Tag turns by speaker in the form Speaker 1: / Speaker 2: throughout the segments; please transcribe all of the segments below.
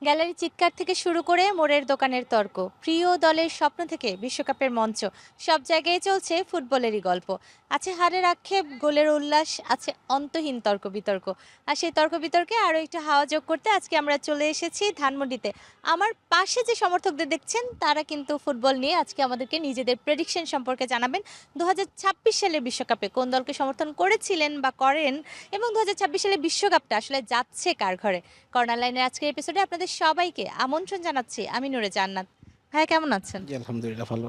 Speaker 1: Gallery চিৎকার থেকে শুরু করে মোড়ের দোকানের তর্ক, প্রিয় দলের স্বপ্ন থেকে বিশ্বকাপের মঞ্চ, সব জায়গায় চলছে ফুটবলেরই গল্প। আছে হারের আক্ষেপ, গোলের উল্লাস, আছে অন্তহীন তর্ক বিতর্ক। আর সেই তর্ক বিতর্কে আরও একটু হাওয়া যোগ করতে আজকে আমরা চলে এসেছি ধানমন্ডিতে। আমার পাশে যে সমর্থকদের দেখছেন তারা কিন্তু ফুটবল নিয়ে আজকে আমাদেরকে নিজেদের প্রেডিকশন সম্পর্কে জানাবেন। 2026 সালের বিশ্বকাপে কোন দলকে সমর্থন করেছিলেন বা করেন, এবং 2026 সালের বিশ্বকাপটা আসলে যাচ্ছে কার ঘরে। কর্নার লাইনের আজকের এপিসোডে আপনাদের সবাইকে আমন্ত্রণ জানাচ্ছি। আমি নূরে জান্নাত। ভাই কেমন আছেন?
Speaker 2: জি, আলহামদুলিল্লাহ ভালো।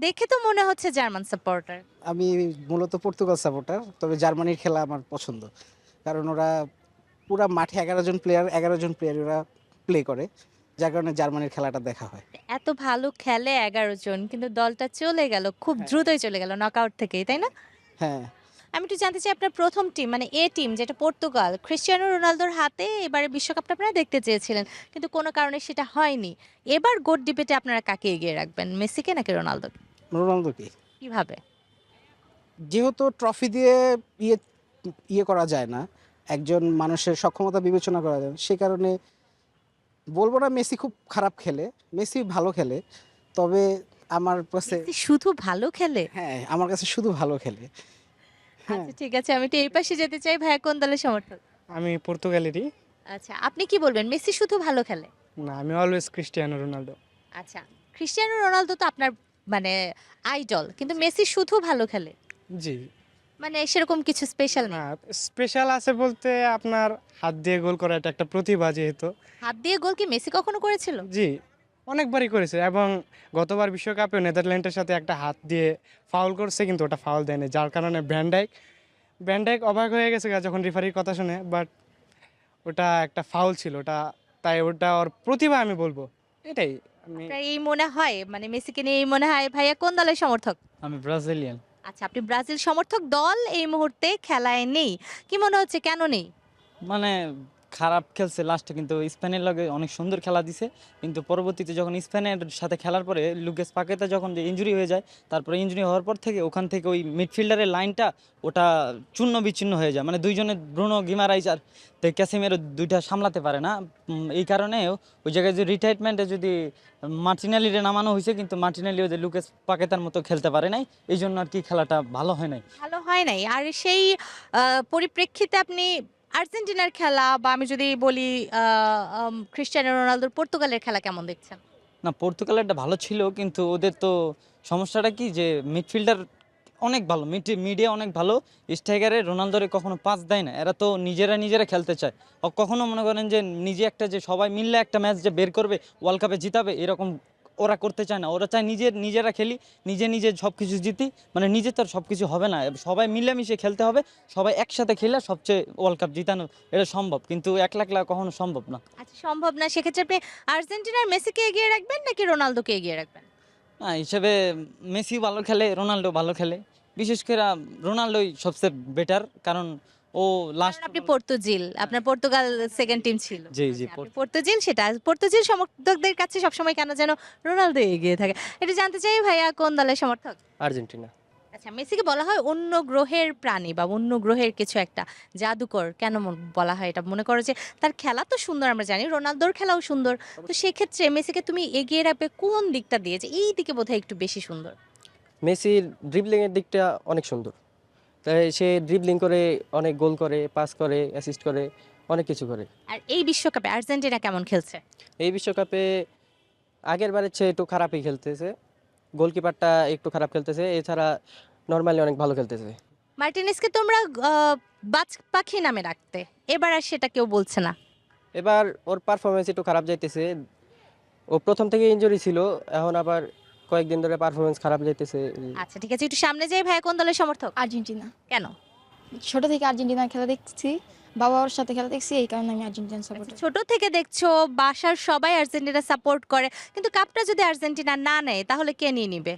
Speaker 1: দেখে তো মনে হচ্ছে জার্মান সাপোর্টার।
Speaker 2: আমি মূলত পর্তুগাল সাপোর্টার, তবে জার্মানির খেলা আমার পছন্দ। কারণ ওরা পুরা মাঠে 11 জন প্লেয়ার, 11 জন প্লেয়ার ওরা প্লে করে, যার কারণে জার্মানির খেলাটা দেখা হয়।
Speaker 1: এত ভালো খেলে 11 জন, কিন্তু দলটা চলে গেল খুব দ্রুতই, চলে গেল নকআউট থেকেই, তাই না?
Speaker 2: হ্যাঁ,
Speaker 1: আমি একটু জানতে চাই, আপনার প্রথম টিম মানে এ টিম যেটা পর্তুগাল, ক্রিশ্চিয়ানো রোনালদোর হাতে এবারে বিশ্বকাপটা আপনারা দেখতে চেয়েছিলেন, কিন্তু কোনো কারণে সেটা হয়নি। এবার গোট ডিবেটে আপনারা কাকে এগিয়ে রাখবেন, মেসিকে নাকি রোনালদোকে?
Speaker 2: রোনালদোকে।
Speaker 1: কিভাবে?
Speaker 2: যেহেতু ট্রফি দিয়ে ইয়ে ইয়ে করা যায় না, একজন মানুষের সক্ষমতা বিবেচনা করা যায় না, সে কারণে বলবো না মেসি খুব খারাপ খেলে, মেসি ভালো খেলে। তবে আমার কাছে,
Speaker 1: মেসি শুধু ভালো খেলে?
Speaker 2: হ্যাঁ, আমার কাছে শুধু ভালো খেলে। হ্যাঁ,
Speaker 1: আচ্ছা ঠিক আছে, আমি একটু এই পাশে যেতে চাই। ভাইয়া কোন দলের সমর্থক?
Speaker 3: আমি পর্তুগালেরই।
Speaker 1: আচ্ছা, আপনি কি বলবেন, মেসি শুধু ভালো খেলে?
Speaker 3: না, আমি অলওয়েজ ক্রিস্টিয়ানো রোনালদো।
Speaker 1: আচ্ছা, ক্রিশ্চিয়ানো রোনালদো তো আপনার মানে আইডল, কিন্তু মেসি শুধু ভালো খেলে,
Speaker 3: জি।
Speaker 1: মানে সেরকম কিছু স্পেশাল
Speaker 3: না,
Speaker 1: নেই?
Speaker 3: স্পেশাল আছে বলতে আপনার হাত দিয়ে গোল করা এটা একটা প্রতিভা যেহেতু।
Speaker 1: হাত দিয়ে গোল কি মেসি কখনো করেছিল?
Speaker 3: জি, অনেকবারই করেছে এবং গতবার বিশ্বকাপে নেদারল্যান্ডের সাথে একটা হাত দিয়ে ফাউল করছে, কিন্তু ওটা ফাউল দেয়নি, যার কারণে ভ্যান ডাইক অবাক হয়ে গেছে যখন রেফারির কথা শুনে, বাট ওটা একটা ফাউল ছিল ওটা, তাই ওটা ওর প্রতিভা আমি বলবো, এটাই। আমি
Speaker 1: আপনার এই মনে হয়, মানে মেসিকে নিয়ে এই মনে হয়? ভাইয়া কোন দলের সমর্থক?
Speaker 4: আমি ব্রাজিলিয়ান।
Speaker 1: আচ্ছা, আপনি ব্রাজিল সমর্থক, দল এই মুহূর্তে খেলায় নেই, কি মনে হচ্ছে কেন নেই?
Speaker 4: মানে খারাপ খেলছে লাস্টে, কিন্তু স্পেনের লগে অনেক সুন্দর খেলা দিছে, কিন্তু পরবর্তীতে যখন স্পেনের সাথে খেলার পরে লুকেস পাকেতা যখন যে ইনজুরি হয়ে যায়, তারপরে ইনজুরি হওয়ার পর থেকে ওখান থেকে ওই মিডফিল্ডারের লাইনটা ওটা চূর্ণ বিচ্ছিন্ন হয়ে যায়, মানে দুইজনে ব্রুনো গিমারাইজ আর ক্যাসিমেরো দুইটা সামলাতে পারে না। এই কারণে ওই জায়গায় যে রিটায়ারমেন্টে যদি মার্টিনেলিরে নামানো হয়েছে, কিন্তু মার্টিনেলি ওদের লুকেস পাকেতার মতো খেলতে পারে নাই, এই জন্য আর কি খেলাটা ভালো হয় নাই।
Speaker 1: ভালো হয় নাই। আর সেই পরিপ্রেক্ষিতে আপনি আর্জেন্টিনার খেলা, বা আমি যদি বলি ক্রিশ্চিয়ানো রোনালদোর পর্তুগালের খেলা কেমন দেখছেন?
Speaker 4: না, পর্তুগালেরটা ভালো ছিল, কিন্তু ওদের তো সমস্যাটা কি যে মিডফিল্ডার অনেক ভালো, মিডিয়া অনেক ভালো, স্ট্রাইকারে রোনালদোরে কখনো পাস দেয় না, এরা তো নিজেরা খেলতে চায়। কখনো মনে করেন যে নিজে একটা যে সবাই মিললে একটা ম্যাচ যে বের করবে, ওয়ার্ল্ড কাপে জিতাবে, এরকম ওরা করতে চায় না। ওরা চায় নিজেরা খেলি, নিজে সব কিছু জিতি, মানে নিজে তো আর সব কিছু হবে না, সবাই মিলেমিশে খেলতে হবে, সবাই একসাথে খেলে সবচেয়ে ওয়ার্ল্ড কাপ জিতানো এটা সম্ভব, কিন্তু একলা একলা কখনো সম্ভব না।
Speaker 1: আচ্ছা, সম্ভব না, সেক্ষেত্রে আপনি আর্জেন্টিনার মেসিকে এগিয়ে রাখবেন নাকি রোনালদোকে এগিয়ে রাখবেন?
Speaker 4: না, হিসেবে মেসি ভালো খেলে, রোনাল্ডো ভালো খেলে, বিশেষ করে রোনাল্ডোই সবচেয়ে বেটার, কারণ ও লাস্ট।
Speaker 1: কারণ আপনি পর্তুজিল, আপনার পর্তুগাল সেকেন্ড টিম ছিল।
Speaker 4: জি জি,
Speaker 1: আচ্ছা, আপনি পর্তুজিল, সেটা পর্তুজিল সমর্থকদের কাছে সবসময় কেন যেন রোনালদো এগিয়ে থাকে। এটা জানতে চাই, ভাইয়া কোন দলের সমর্থক?
Speaker 3: আর্জেন্টিনা।
Speaker 1: আচ্ছা, মেসিকে বলা হয় অন্য গ্রহের প্রাণী বা অন্য গ্রহের কিছু একটা জাদুকর, কেন বলা হয় এটা? মনে করো যে তার খেলা তো সুন্দর, আমরা জানি রোনালদোর খেলাও সুন্দর, তো সেক্ষেত্রে মেসিকে তুমি এগিয়ে রাখবে কোন দিকটা দিয়ে, যে এই দিকে বোধহয় একটু বেশি সুন্দর?
Speaker 5: মেসির ড্রিবলিংয়ের দিকটা অনেক সুন্দর। তাই সে ড্রিবলিং করে অনেক গোল করে, পাস করে, অ্যাসিস্ট করে, অনেক কিছু করে।
Speaker 1: আর এই বিশ্বকাপে আর্জেন্টিনা কেমন খেলছে?
Speaker 5: এই বিশ্বকাপে আগের বারের চেয়ে একটু খারাপই খেলতেছে, গোলকিপারটা একটু খারাপ খেলতেছে, এছাড়া নর্মালি অনেক ভালো খেলতেছে।
Speaker 1: মার্টিনেসকে তোমরা বাজ পাখি নামে রাখতে, এবার আর সেটা কেউ বলছে না।
Speaker 5: এবার ওর পারফরমেন্স একটু খারাপ যাইতেছে, ও প্রথম থেকে ইনজুরি ছিল, এখন আবার কয়েকদিন ধরে পারফরমেন্স খারাপ যাইতেছে।
Speaker 1: আচ্ছা ঠিক আছে, একটু সামনে যাই। ভাইয়া কোন দলের সমর্থক?
Speaker 6: আর্জেন্টিনা।
Speaker 1: কেন?
Speaker 6: ছোট থেকে আর্জেন্টিনার খেলা দেখছি, বাবা ওর সাথে খেলা দেখছি, এই কারণে আমি আর্জেন্টিনা সাপোর্ট।
Speaker 1: ছোট থেকে দেখছো, বাসার সবাই আর্জেন্টিনা সাপোর্ট করে, কিন্তু কাপটা যদি আর্জেন্টিনা না নেয় তাহলে কে নিয়ে নিবে?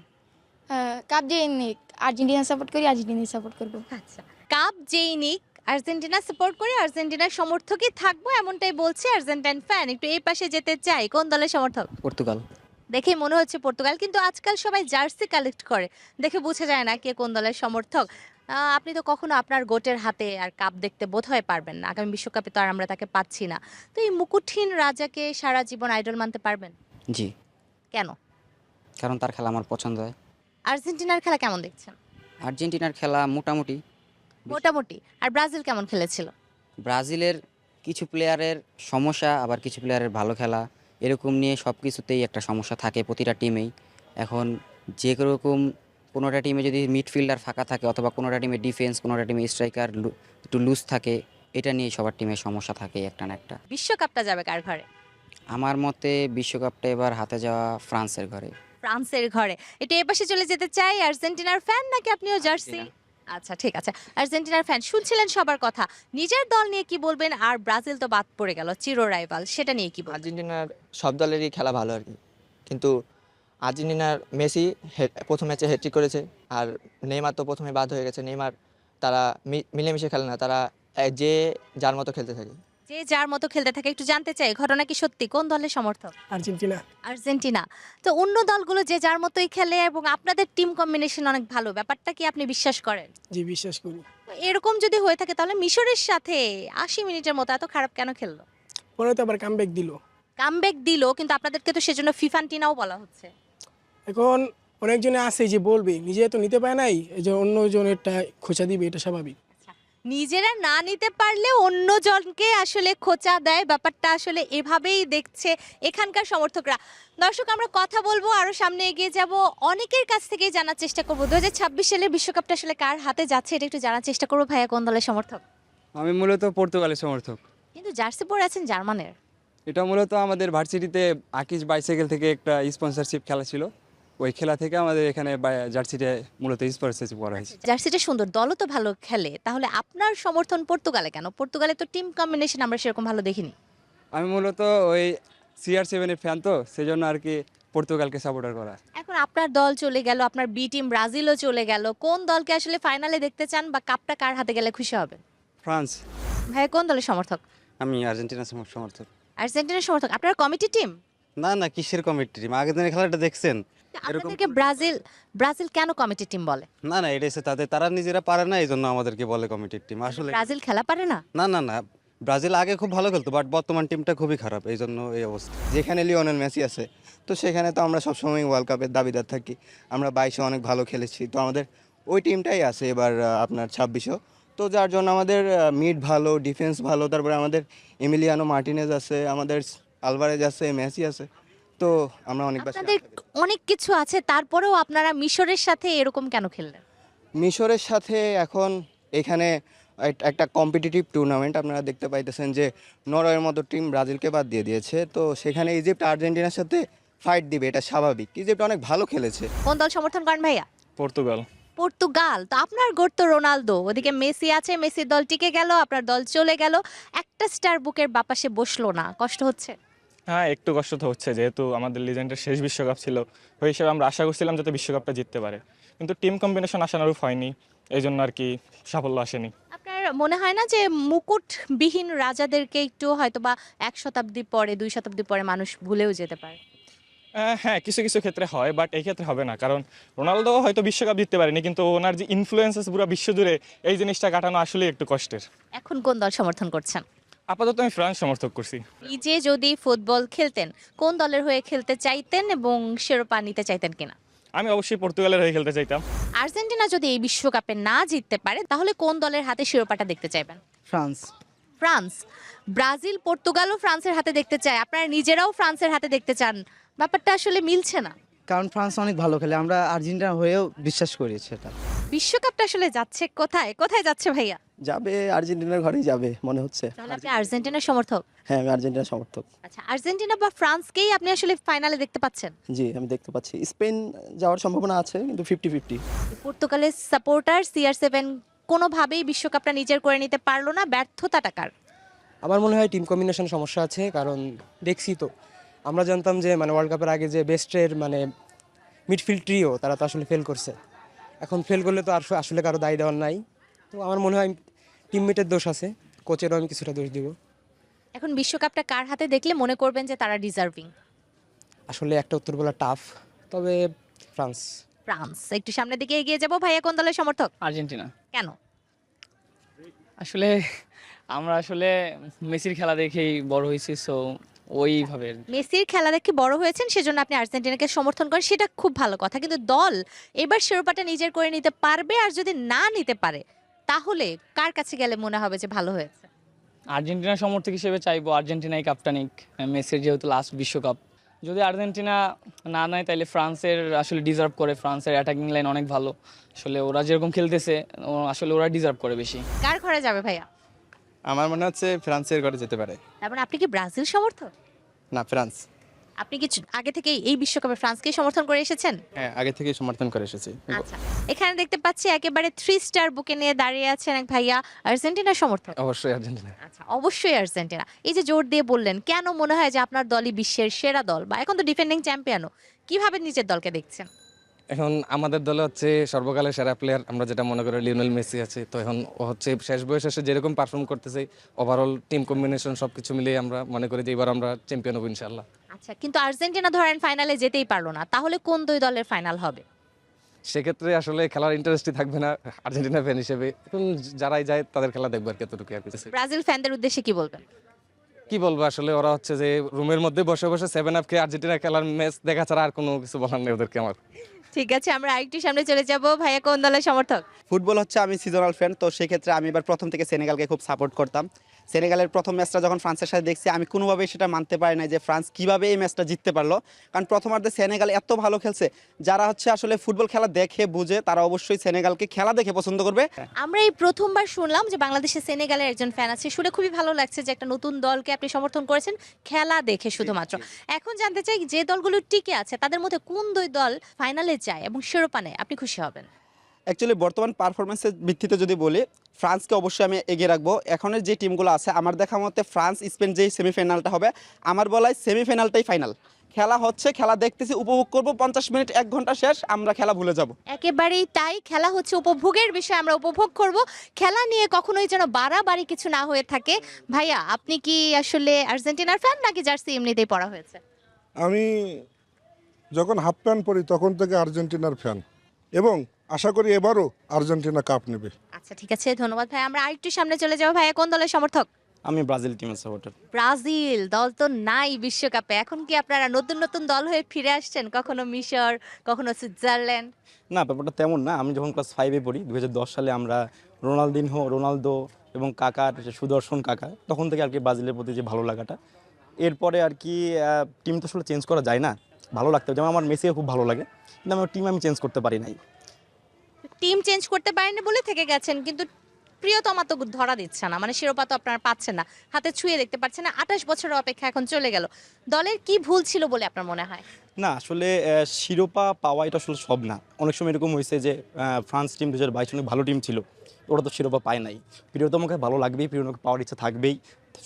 Speaker 6: কাপ যে নিক, আর্জেন্টিনা সাপোর্ট করি, আর্জেন্টিনা সাপোর্ট করবো।
Speaker 1: আচ্ছা, কাপ যেই নিক আর্জেন্টিনা সাপোর্ট করে, আর্জেন্টিনার সমর্থকই থাকবো, এমনটাই বলছে আর্জেন্টাইন ফ্যান। একটু এই পাশে যেতে চাই, কোন দলের সমর্থক?
Speaker 5: পর্তুগাল।
Speaker 1: দেখে মনে হচ্ছে পর্তুগাল, কিন্তু আজকাল সবাই জার্সি কালেক্ট করে, দেখে বোঝা যায় না কে কোন দলের সমর্থক। আপনি তো কখনো আপনার গোটের হাতে আর কাপ দেখতে বোধহয় পারবেন না, আগামী বিশ্বকাপে তো আর আমরা তাকে পাচ্ছি না। তো এই মুকুটহীন রাজাকে সারা জীবন আইডল মানতে পারবেন?
Speaker 7: জি,
Speaker 1: কেন?
Speaker 7: কারণ তার খেলা আমার পছন্দ হয়।
Speaker 1: আর্জেন্টিনার খেলা কেমন দেখছেন?
Speaker 7: আর্জেন্টিনার খেলা মোটামুটি।
Speaker 1: মোটামুটি। আর ব্রাজিল কেমন খেলেছিল?
Speaker 7: ব্রাজিলের কিছু প্লেয়ারের সমস্যা, আবার কিছু প্লেয়ারের ভালো খেলা, এরকম নিয়ে সব কিছুতেই একটা সমস্যা থাকে প্রতিটা টিমেই। এখন যে রকম কোনোটা টিমে যদি মিডফিল্ডার ফাঁকা থাকে, অথবা কোনোটা টিমে ডিফেন্স, কোনোটা টিমে স্ট্রাইকার একটু লুজ থাকে, এটা নিয়ে সবার টিমের সমস্যা থাকে একটা না একটা।
Speaker 1: বিশ্বকাপটা যাবে কার ঘরে?
Speaker 7: আমার মতে বিশ্বকাপটা এবার হাতে যাওয়া ফ্রান্সের ঘরে।
Speaker 1: ফ্রান্সের ঘরে। এটা এপাশে চলে যেতে চাই, আর্জেন্টিনার ফ্যান নাকি আপনিও জার্সি? আচ্ছা ঠিক আছে, আর্জেন্টিনার ফ্যান শুনছিলেন সবার কথা, নিজের দল নিয়ে কি বলবেন? আর ব্রাজিল তো বাদ পড়ে গেল, চির রাইভাল, সেটা নিয়ে কি বলবেন?
Speaker 8: আর্জেন্টিনার সব দলেরই খেলা ভালো আর কি, কিন্তু আর্জেন্টিনার মেসি প্রথম ম্যাচে হ্যাট্রিক করেছে, আর নেইমার তো প্রথমে বাদ হয়ে গেছে। নেইমার তারা মিলেমিশে খেলে না, তারা যে যার মতো খেলতে থাকে।
Speaker 1: যে যার মতো খেলতে থাকে। একটু জানতে চাই, ঘটনা কি সত্যি? কোন দলের সমর্থক?
Speaker 5: আর্জেন্টিনা।
Speaker 1: আর্জেন্টিনা। তো অন্য দলগুলো যে যার মতোই খেলে এবং আপনাদের টিম কম্বিনেশন অনেক ভালো, ব্যাপারটা কি আপনি বিশ্বাস করেন?
Speaker 5: জি, বিশ্বাস করি।
Speaker 1: তো এরকম যদি হয়ে থাকে তাহলে মিশরের সাথে ৮০ মিনিটের মতো এত খারাপ কেন খেললো?
Speaker 5: পরে তো আবার কামব্যাক দিল।
Speaker 1: কামব্যাক দিল, কিন্তু আপনাদেরকে তো সেজন্য ফিফান্টিনাও বলা হচ্ছে।
Speaker 5: এখন অনেকজনে আছে যে বলবে, নিজে তো নিতে পারে নাই, এই যে অন্যজনেরটা খোঁচা দিবে, এটা স্বাভাবিক।
Speaker 1: নিজেরা না নিতে পারলে অন্যজনকে আসলে খোঁচা দেয়, ব্যাপারটা আসলে এভাবেই দেখছে এখানকার সমর্থকরা। দর্শক, আমরা কথা বলবো, আরো সামনে এগিয়ে যাব, অনেকের কাছ থেকেই জানার চেষ্টা করবো 2026 সালের বিশ্বকাপটা আসলে কার হাতে যাচ্ছে এটা একটু জানার চেষ্টা করবো। ভাইয়া কোন দলের সমর্থক?
Speaker 9: আমি মূলত পর্তুগালের সমর্থক।
Speaker 1: কিন্তু জার্সি পরে আছেন জার্মানের।
Speaker 9: এটা মূলত আমাদের ভার্সিটিতে আকিজ বাইসাইকেল থেকে একটা স্পন্সরশিপ খেলা ছিল, ওই খেলা থেকে আমাদের এখানে জার্সিতে মূলত স্পন্সরশিপ করা হয়েছে।
Speaker 1: জার্সিটা সুন্দর, দলও তো ভালো খেলে, তাহলে আপনার সমর্থন পর্তুগালে কেন? পর্তুগালে তো টিম কম্বিনেশন আমরা সেরকম ভালো দেখিনি।
Speaker 9: আমি মূলত ওই CR7-এর ফ্যান, তো সেই জন্য আর কি পর্তুগালকে সাপোর্টার করা।
Speaker 1: এখন আপনার দল চলে গেল, আপনার বি টিম ব্রাজিলও চলে গেল, কোন দলকে আসলে ফাইনালে দেখতে চান বা কাপটা কার হাতে গেলে খুশি হবেন?
Speaker 9: ফ্রান্স।
Speaker 1: ভাই কোন দলের সমর্থক?
Speaker 10: আমি আর্জেন্টিনার সমর্থক।
Speaker 1: আর্জেন্টিনার সমর্থক। আপনার কমিটি টিম?
Speaker 10: না না, কিসের কমিটি টিম? আগের দিনের খেলাটা দেখছেন?
Speaker 1: আপনাদেরকে ব্রাজিল ব্রাজিল কেন কমিটি টিম বলে?
Speaker 10: না না, এটা এসে তারা নিজেরা পারে না, এই জন্য আমাদেরকে বলে কমিটির টিম। আসলে
Speaker 1: ব্রাজিল খেলা পারে না?
Speaker 10: না না না, ব্রাজিল আগে খুব ভালো খেলতো, বাট বর্তমান টিমটা খুবই খারাপ, এই জন্য এই অবস্থা। যেখানে লিওনেল মেসি আছে, তো সেখানে তো আমরা সবসময় ওয়ার্ল্ড কাপের দাবিদার থাকি। আমরা 22-এ অনেক ভালো খেলেছি, তো আমাদের ওই টিমটাই আছে এবার আপনার 26-এও। তো যার জন্য আমাদের মিড ভালো, ডিফেন্স ভালো, তারপরে আমাদের এমিলিয়ানো মার্টিনেজ আছে, আমাদের আলভারেজ আছে, মেসি আছে, তো আমরা অনেক বেশি।
Speaker 1: আপনাদের অনেক কিছু আছে, তারপরেও আপনারা মিশরের সাথে এরকম কেন খেললেন?
Speaker 10: মিশরের সাথে এখন এখানে একটা কম্পিটিটিভ টুর্নামেন্ট, আপনারা দেখতে পাইতেছেন যে নরওয়ের মতো টিম ব্রাজিলকে বাদ দিয়ে দিয়েছে, তো সেখানে ইজিপ্ট আর্জেন্টিনার সাথে ফাইট দিবে, এটা স্বাভাবিক। ইজিপ্ট অনেক ভালো খেলেছে।
Speaker 1: কোন দল সমর্থন করেন ভাইয়া?
Speaker 9: পর্তুগাল।
Speaker 1: পর্তুগাল। তো আপনার গোট তো রোনালদো, ওদিকে মেসি আছে, মেসির দল টিকে গেল, আপনার দল চলে গেল, একটা স্টার বুকের বাপাসে বসলো না, কষ্ট হচ্ছে?
Speaker 11: হ্যাঁ, একটু কষ্ট তো হচ্ছে, যেহেতু আমাদের লিজেন্ডের শেষ বিশ্বকাপ ছিল, ওই হিসেবে আমরা আশা করছিলাম যাতে বিশ্বকাপটা জিততে পারে, কিন্তু টিম কম্বিনেশন আশানুরূপ হয়নি, এই জন্য আর কি সাফল্য আসেনি।
Speaker 1: আপনার মনে হয় না যে মুকুটবিহীন রাজাদেরকে একটু হয়তো বা 1 শতাব্দী পরে 2 শতাব্দী পরে মানুষ ভুলেও যেতে পারে?
Speaker 11: হ্যাঁ, কিছু কিছু ক্ষেত্রে হয়, বাট এই ক্ষেত্রে হবে না, কারণ রোনালদো হয়তো বিশ্বকাপ জিততে পারেনি, কিন্তু ওনার যে ইনফ্লুয়েন্সেস পুরো বিশ্ব জুড়ে, এই জিনিসটা কাটানো আসলে একটু কষ্টের।
Speaker 1: এখন কোন দল সমর্থন করছেন?
Speaker 11: আপাতত আমি ফ্রান্স সমর্থক করছি।
Speaker 1: নিজে যদি ফুটবল খেলতেন কোন দলের হয়ে খেলতে চাইতেন এবং শিরোপা নিতে চাইতেন কিনা?
Speaker 11: আমি অবশ্যই পর্তুগালের হয়ে খেলতে চাইতাম।
Speaker 1: আর্জেন্টিনা যদি এই বিশ্বকাপে না জিততে পারে তাহলে কোন দলের হাতে শিরোপাটা দেখতে চাইবেন?
Speaker 2: ফ্রান্স।
Speaker 1: ফ্রান্স। ব্রাজিল, পর্তুগালও ফ্রান্সের হাতে দেখতে চায়, আপনারা নিজেরাও ফ্রান্সের হাতে দেখতে চান, ব্যাপারটা আসলে মিলছে না।
Speaker 2: কারণ ফ্রান্স অনেক ভালো খেলে, আমরা আর্জেন্টিনা হয়েও বিশ্বাস করি সেটা।
Speaker 1: বিশ্বকাপটা আসলে যাচ্ছে কোথায়? কোথায় যাচ্ছে ভাইয়া?
Speaker 5: যাবে আর্জেন্টিনার ঘরেই যাবে মনে হচ্ছে।
Speaker 1: তাহলে আপনি আর্জেন্টিনার সমর্থক?
Speaker 5: হ্যাঁ, আমি আর্জেন্টিনার সমর্থক।
Speaker 1: আচ্ছা, আর্জেন্টিনা বা ফ্রান্সকেই আপনি আসলে ফাইনালে দেখতে পাচ্ছেন?
Speaker 5: জি, আমি দেখতে পাচ্ছি স্পেন যাওয়ার সম্ভাবনা আছে, কিন্তু 50-50।
Speaker 1: পর্তুগালের সাপোর্টার CR7 কোনোভাবেই বিশ্বকাপটা নিজের করে নিতে পারলো না, ব্যর্থতাটা কার?
Speaker 5: আমার মনে হয় টিম কম্বিনেশন সমস্যা আছে, কারণ দেখছি তো, আমরা জানতাম যে মানে ওয়ার্ল্ড কাপের আগে যে বেস্টের মানে মিডফিল্ড ট্রিও, তারা তো আসলে ফেল করছে। এখন ফেল করলে তো আর আসলে কারো দায় দেওয়ার নাই। তো আমার মনে হয় টিমমেটের দোষ আছে, কোচেরও আমি কিছুটা দোষ দিব।
Speaker 1: এখন বিশ্বকাপটা কার হাতে দেখলে মনে করবেন যে তারা ডিজার্ভিং?
Speaker 5: আসলে একটা উত্তর বলা টাফ, তবে ফ্রান্স।
Speaker 1: ফ্রান্স। একটু সামনের দিকে এগিয়ে যাব। ভাইয়া কোন দলের সমর্থক?
Speaker 12: আর্জেন্টিনা।
Speaker 1: কেন?
Speaker 12: আসলে আমরা আসলে মেসির খেলা দেখেই বড় হয়েছি, সো ওইভাবে।
Speaker 1: মেসির খেলা দেখে বড় হয়েছেন, সেজন্য আপনি আর্জেন্টিনাকে সমর্থন করেন, সেটা খুব ভালো কথা। কিন্তু দল এবার শিরোপাটা নিজের করে নিতে পারবে, আর যদি না নিতে পারে তাহলে কার কাছে গেলে মনে হবে যে ভালো হয়েছে?
Speaker 12: আর্জেন্টিনা সমর্থক হিসেবে চাইবো আর্জেন্টিনাই কাপটা নিক, মেসির যেহেতু লাস্ট বিশ্বকাপ। যদি আর্জেন্টিনা না নেয় তাহলে ফ্রান্সের আসলে ডিজার্ভ করে, ফ্রান্সের অ্যাটাকিং লাইন অনেক ভালো, আসলে ওরা যেরকম খেলতেছে আসলে ওরা ডিজার্ভ করে বেশি।
Speaker 1: কার ঘরে যাবে ভাইয়া?
Speaker 9: আমার মনে হচ্ছে ফ্রান্সের ঘরে যেতে পারে।
Speaker 1: তার মানে আপনি কি ব্রাজিল সমর্থক?
Speaker 9: না, ফ্রান্স।
Speaker 1: আপনি কি আগে থেকে এই বিশ্বকাপে ফ্রান্সকে সমর্থন করে এসেছেন?
Speaker 9: হ্যাঁ, আগে থেকে সমর্থন করে এসেছি।
Speaker 1: আচ্ছা, এখানে দেখতে পাচ্ছি একেবারে 3 স্টার বুকে নিয়ে দাঁড়িয়ে আছেন এক ভাইয়া, আর্জেন্টিনার সমর্থক।
Speaker 9: অবশ্যই আর্জেন্টিনা।
Speaker 1: আচ্ছা, অবশ্যই আর্জেন্টিনা। এই যে জোর দিয়ে বললেন, কেন মনে হয় যে আপনার দলই বিশ্বের সেরা দল, বা এখন তো ডিফেন্ডিং চ্যাম্পিয়নও? কিভাবে নিজের দলকে দেখছেন?
Speaker 5: এখন আমাদের দলে হচ্ছে সর্বকালের সেরা প্লেয়ার আমরা যেটা মনে করি লিওনেল মেসি আছে, তো এখন ও হচ্ছে শেষ বয়সে এসে যেরকম পারফর্ম করতেছে, ওভারঅল টিম কম্বিনেশন সবকিছু মিলিয়ে আমরা মনে করি যে এবার আমরা চ্যাম্পিয়ন হব ইনশাআল্লাহ।
Speaker 1: আচ্ছা, কিন্তু আর্জেন্টিনা ধরেন ফাইনালে যেতেই পারলো না, তাহলে কোন দুই দলের ফাইনাল হবে?
Speaker 5: সেক্ষেত্রে আসলে খেলার ইন্টারেস্টই থাকবে না আর্জেন্টিনা ফ্যান হিসেবে। এখন যারাই যায় তাদের খেলা দেখবো আর কতটুকু আর কিছু।
Speaker 1: ব্রাজিল ফ্যানদের উদ্দেশ্যে কি বলবেন?
Speaker 5: কি বলবো, আসলে ওরা হচ্ছে যে রুমের মধ্যে বসে বসে 7 আপ খেয়ে আর্জেন্টিনা খেলার ম্যাচ দেখা ছাড়া আর কোনো কিছু বলার নেই ওদেরকে আমার।
Speaker 1: ঠিক আছে, আমরা আরেকটু সামনে চলে যাব। ভাইয়া কোন দলের সমর্থক?
Speaker 2: ফুটবল হচ্ছে আমি সিজনাল ফ্যান, তো সেক্ষেত্রে আমি এবার প্রথম থেকে সেনেগালকে খুব সাপোর্ট করতাম। সেনেগালের প্রথম ম্যাচটা যখন ফ্রান্সের সাথে দেখছি, আমি কোনোভাবেই সেটা মানতে পারি না যে ফ্রান্স কিভাবে এই ম্যাচটা জিততে পারলো। কারণ প্রথমার্ধে সেনেগাল এত ভালো খেলছে, যারা হচ্ছে আসলে ফুটবল খেলা দেখে বুঝে তারা অবশ্যই সেনেগালকে খেলা দেখে পছন্দ করবে।
Speaker 1: আমরা এই প্রথমবার শুনলাম যে বাংলাদেশে সেনেগালের একজন ফ্যান আছে, শুনে খুবই ভালো লাগছে যে একটা নতুন দলকে আপনি সমর্থন করেছেন খেলা দেখে শুধুমাত্র। এখন জানতে চাই, যে দলগুলো টিকে আছে তাদের মধ্যে কোন দুই দল ফাইনালে যায় এবং শিরোপা নেয়, আপনি খুশি হবেন?
Speaker 2: অ্যাকচুয়ালি বর্তমান পারফরমেন্সের ভিত্তিতে যদি বলি, ফ্রান্সকে অবশ্যই আমি এগিয়ে রাখবো। এখনের যে টিমগুলো আছে আমার দেখা মতে ফ্রান্স স্পেন যেই সেমিফাইনালটা হবে, আমার বলায় সেমিফাইনালটাই ফাইনাল। খেলা হচ্ছে, খেলা দেখতেছি, উপভোগ করব, 50 মিনিট 1 ঘন্টা শেষ, আমরা খেলা ভুলে যাব।
Speaker 1: একেবারেই তাই, খেলা হচ্ছে উপভোগের বিষয়, আমরা উপভোগ করব। খেলা নিয়ে কখনোই যেন বাড়াবাড়ি কিছু না হয়ে থাকে। ভাইয়া, আপনি কি আসলে আর্জেন্টিনার ফ্যান নাকি জার্সি এমনিতেই পরা হয়েছে?
Speaker 13: আমি যখন হাফ প্যান্ট পরি তখন থেকে আর্জেন্টিনার ফ্যান, এবং আশা করি এবারও আর্জেন্টিনা কাপ নেবে।
Speaker 1: আচ্ছা, ঠিক আছে, ধন্যবাদ ভাই। আমরা আরেকটু সামনে চলে যাব। ভাইয়া কোন দলের সমর্থক?
Speaker 9: আমি ব্রাজিল টিমের সাপোর্টার।
Speaker 1: ব্রাজিল দল তো নাই বিশ্বকাপে, এখন কি আপনারা নতুন নতুন দল হয়ে ফিরে আসছেন? কখনো মিশর, কখনো সুইজারল্যান্ড?
Speaker 9: না, ব্যাপারটা তেমন না। আমি যখন ক্লাস 5-এ পড়ি 2010 সালে, আমরা রোনালদো এবং কাকার সুদর্শন কাকা, তখন থেকে আর কি ব্রাজিলের প্রতি যে ভালো লাগাটা। এরপরে আর কি টিম তো আসলে চেঞ্জ করা যায় না, ভালো লাগতে হবে। যেমন আমার মেসিকে খুব ভালো লাগে, কিন্তু আমার টিম আমি চেঞ্জ করতে পারি নাই।
Speaker 1: টিম চেঞ্জ করতে পারেননি বলে থেকে গেছেন, কিন্তু প্রিয়তমা তো ধরা দিচ্ছে না, মানে শিরোপা তো আপনারা পাচ্ছেন না, হাতে ছুঁয়ে দেখতে পাচ্ছেন না। 28 বছরের অপেক্ষা এখন চলে গেল। দলের কি ভুল ছিল বলে আপনার মনে হয়?
Speaker 9: না, আসলে শিরোপা পাওয়া এটা আসলে সব না। অনেক সময় এরকম হয়েছে যে ফ্রান্স টিম 2022 অনেক ভালো টিম ছিল, ওরা তো শিরোপা পায় নাই। প্রিয়তমকে ভালো লাগবেই, প্রিয়তমকে পাওয়ার ইচ্ছা থাকবেই,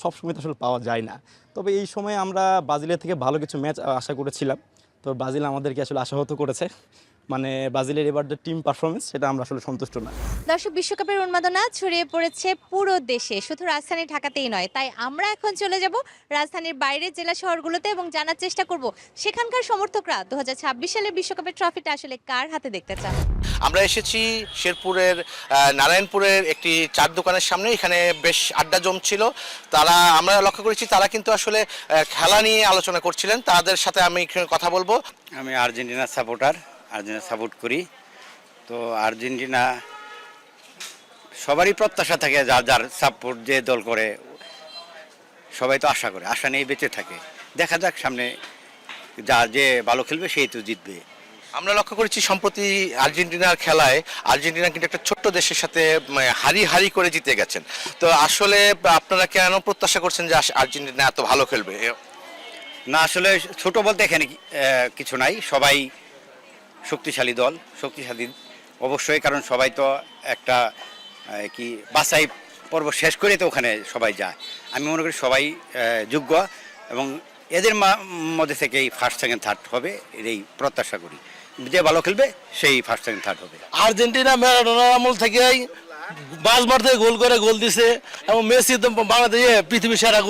Speaker 9: সবসময় তো আসলে পাওয়া যায় না। তবে এই সময় আমরা ব্রাজিলের থেকে ভালো কিছু ম্যাচ আশা করেছিলাম, তো ব্রাজিল আমাদেরকে আসলে আশাহত করেছে। মানে ব্রাজিলের এবার যে টিম পারফরমেন্স, সেটা আমরা আসলে সন্তুষ্ট না।
Speaker 1: দর্শক, বিশ্বকাপের উন্মাদনা ছড়িয়ে পড়েছে পুরো দেশে, শুধু রাজধানী ঢাকাতেই নয়। তাই আমরা এখন চলে যাব রাজধানীর বাইরের জেলা শহরগুলোতে এবং জানার চেষ্টা করব সেখানকার সমর্থকরা 2026 সালের বিশ্বকাপের ট্রফিটা আসলে কার হাতে দেখতে চান।
Speaker 14: আমরা এসেছি শেরপুরের নারায়ণপুরের একটি চার দোকানের সামনে। এখানে বেশ আড্ডা জমছিল। আমরা লক্ষ্য করেছি তারা কিন্তু আসলে খেলা নিয়ে আলোচনা করছিলেন। তাদের সাথে আমি কথা বলবো।
Speaker 15: আমি আর্জেন্টিনার সাপোর্টার, আর্জেন্টিনা সাপোর্ট করি। তো আর্জেন্টিনা সবারই প্রত্যাশা থাকে, যার যার সাপোর্ট যে দল করে সবাই তো আশা করে, আশা নিয়ে বেঁচে থাকে। দেখা যাক সামনে যার যে ভালো খেলবে সেই তো জিতবে।
Speaker 14: আমরা লক্ষ্য করেছি সম্প্রতি আর্জেন্টিনার খেলায় আর্জেন্টিনা কিন্তু একটা ছোট্ট দেশের সাথে হারি করে জিতে গেছেন। তো আসলে আপনারা কেন প্রত্যাশা করছেন যে আর্জেন্টিনা এত ভালো খেলবে?
Speaker 15: না, আসলে ছোট বলতে এখানে কিছু নাই, সবাই শক্তিশালী দল, শক্তিশালী অবশ্যই, কারণ সবাই তো একটা কি বাছাই পর্ব শেষ করে তো ওখানে সবাই যায়। আমি মনে করি সবাই যোগ্য, এবং এদের মধ্যে থেকেই ফার্স্ট সেকেন্ড থার্ড হবে, এই প্রত্যাশা করি। যে ভালো খেলবে সেই ফার্স্ট সেকেন্ড থার্ড হবে।
Speaker 16: আর্জেন্টিনা ম্যারাডোনার আমল থেকেই বাসবার থেকে গোল দিছে, এবং মেসি তো বাংলাদেশে পৃথিবীর সেরা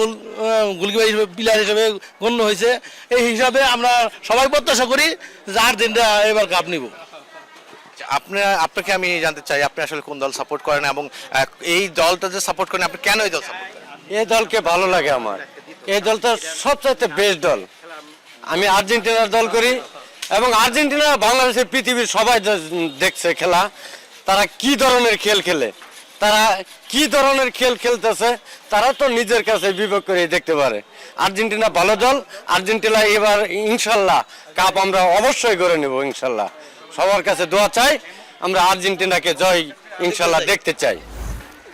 Speaker 16: গোলকিপার হিসেবে, প্লেয়ার হিসেবে গণ্য হয়েছে। এই হিসাবে আমরা সবাই প্রত্যাশা করি যে আর্জেন্টিনা এবার কাপ নিব।
Speaker 14: আপনাকে আমি জানতে চাই আপনি আসলে কোন দল সাপোর্ট করেন এবং এই দলটা যে সাপোর্ট করেন আপনি কেন এই দল সাপোর্ট করেন?
Speaker 17: এই দলকে ভালো লাগে আমার, এই দলটা সবচাইতে বেস্ট দল। আমি আর্জেন্টিনার দল করি এবং আর্জেন্টিনা বাংলাদেশের পৃথিবীর সবাই দেখছে খেলা, তারা কি ধরনের খেল খেলে, তারা কি ধরনের খেল খেলতেছে তারা তো নিজের কাছে বিবেক করে দেখতে পারে। আর্জেন্টিনা ভালো দল, আর্জেন্টিনা এবার ইনশাল্লাহ কাপ আমরা অবশ্যই করে নেব ইনশাল্লাহ। সবার কাছে দোয়া চাই, আমরা আর্জেন্টিনাকে জয় ইনশাল্লাহ দেখতে চাই।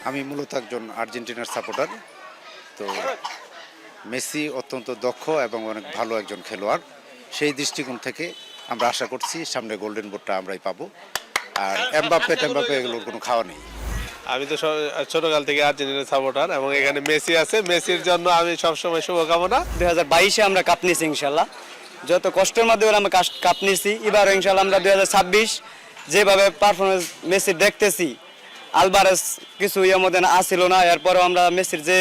Speaker 18: আমি মূলত একজন আর্জেন্টিনার সাপোর্টার। তো মেসি অত্যন্ত দক্ষ এবং অনেক ভালো একজন খেলোয়াড়, সেই দৃষ্টিকোণ থেকে আমরা আশা করছি সামনে গোল্ডেন বুটটা আমরাই পাবো। আর এমবাপ্পে এগুলোর কোনো খাওয়া নেই।
Speaker 19: আমি তো ছোটকাল থেকে আর্জেন্টিনার সাপোর্টার এবং এখানে মেসি আছে, মেসির জন্য আমি সবসময় শুভকামনা।
Speaker 17: 2022-এ আমরা কাপ নিয়েছি ইনশাল্লাহ, যত কষ্টের মাধ্যমে আমরা কাপ নিয়েছি, এবার ইনশাল্লাহ আমরা 2026 যেভাবে পারফরমেন্স মেসির দেখতেছি, আলভারেজ কিছু ইয়ের মধ্যে আসছিল না, এরপরেও আমরা মেসির যে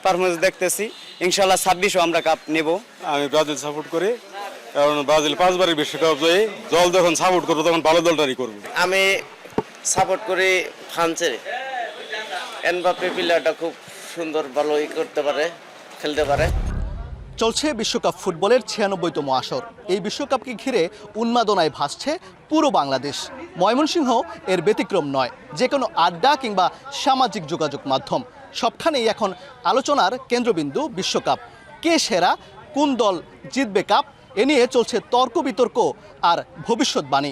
Speaker 17: পারফরমেন্স দেখতেছি ইনশাল্লাহ 26-ও আমরা কাপ নেব।
Speaker 19: আমি ব্রাজিল সাপোর্ট করি, কারণ ব্রাজিল 5 বারের বিশ্বকাপ জয়ী দল, যখন সাপোর্ট করবো তখন ভালো দলটারই করবো।
Speaker 17: আমি সাপোর্ট করি ফ্রান্সের, এমবাপ্পে প্লেয়ারটা খুব সুন্দর ভালো করতে পারে, খেলতে পারে।
Speaker 20: চলছে বিশ্বকাপ ফুটবলের 96তম আসর। এই বিশ্বকাপকে ঘিরে উন্মাদনায় ভাসছে পুরো বাংলাদেশ। ময়মনসিংহ এর ব্যতিক্রম নয়। যে কোনো আড্ডা কিংবা সামাজিক যোগাযোগ মাধ্যম সবখানেই এখন আলোচনার কেন্দ্রবিন্দু বিশ্বকাপ। কে সেরা, কোন দল জিতবে কাপ, এ নিয়ে চলছে তর্ক বিতর্ক আর ভবিষ্যৎবাণী।